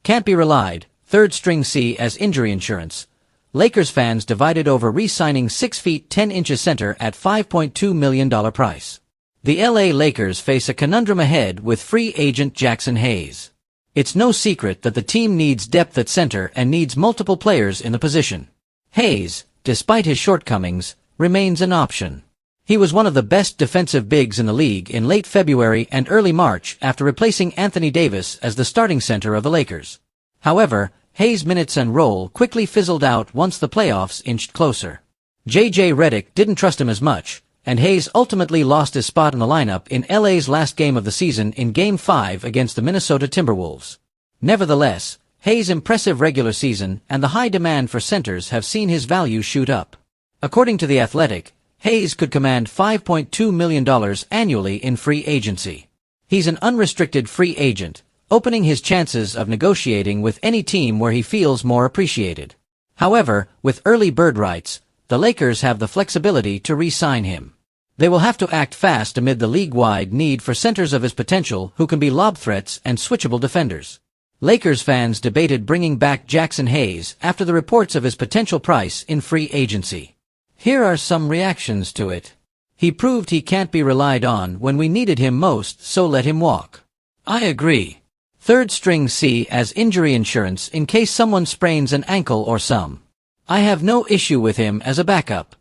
can't be relied, third string C as injury insurance. Lakers fans divided over re-signing 6 feet 10 inches center at $5.2 million price. The LA Lakers face a conundrum ahead with free agent Jackson Hayes. It's no secret that the team needs depth at center and needs multiple players in the position. Hayes, despite his shortcomings, remains an option. He was one of the best defensive bigs in the league in late February and early March after replacing Anthony Davis as the starting center of the Lakers. However, Hayes' minutes and role quickly fizzled out once the playoffs inched closer. J.J. Redick didn't trust him as much, and Hayes ultimately lost his spot in the lineup in LA's last game of the season in Game 5 against the Minnesota Timberwolves. Nevertheless, Hayes' impressive regular season and the high demand for centers have seen his value shoot up. According to The Athletic, Hayes could command $5.2 million annually in free agency. He's an unrestricted free agent, opening his chances of negotiating with any team where he feels more appreciated. However, with early bird rights, the Lakers have the flexibility to re-sign him. They will have to act fast amid the league-wide need for centers of his potential who can be lob threats and switchable defenders. Lakers fans debated bringing back Jackson Hayes after the reports of his potential price in free agency. Here are some reactions to it. He proved he can't be relied on when we needed him most, so let him walk. I agree. Third string C as injury insurance in case someone sprains an ankle or some. I have no issue with him as a backup.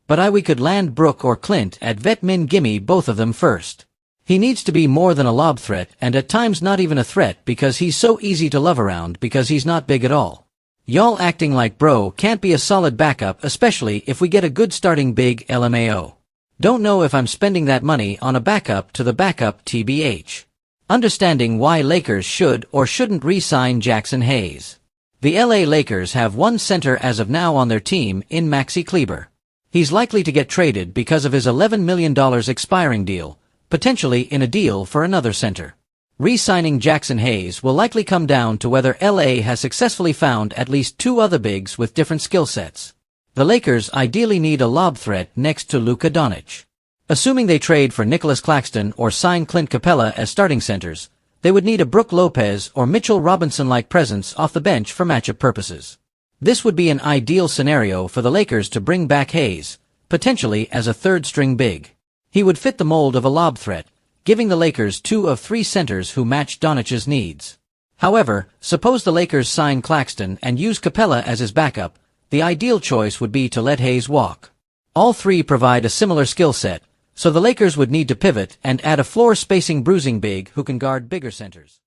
But we could land Brook or Clint at vet min, gimme both of them first. He needs to be more than a lob threat and at times not even a threat because he's so easy to love around because he's not big at all. Y'all acting like bro can't be a solid backup, especially if we get a good starting big LMAO. Don't know if I'm spending that money on a backup to the backup TBH. Understanding why Lakers should or shouldn't re-sign Jackson Hayes. The LA Lakers have one center as of now on their team in Maxi Kleber. He's likely to get traded because of his $11 million expiring deal, potentially in a deal for another center. Re-signing Jackson Hayes will likely come down to whether LA has successfully found at least 2 other bigs with different skill sets. The Lakers ideally need a lob threat next to Luka Doncic. Assuming they trade for Nicholas Claxton or sign Clint Capella as starting centers, they would need a Brook Lopez or Mitchell Robinson-like presence off the bench for matchup purposes. This would be an ideal scenario for the Lakers to bring back Hayes, potentially as a third-string big. He would fit the mold of a lob threat, giving the Lakers 2 of 3 centers who match Doncic's needs. However, suppose the Lakers sign Claxton and use Capella as his backup, the ideal choice would be to let Hayes walk. All 3 provide a similar skill set, so the Lakers would need to pivot and add a floor-spacing bruising big who can guard bigger centers.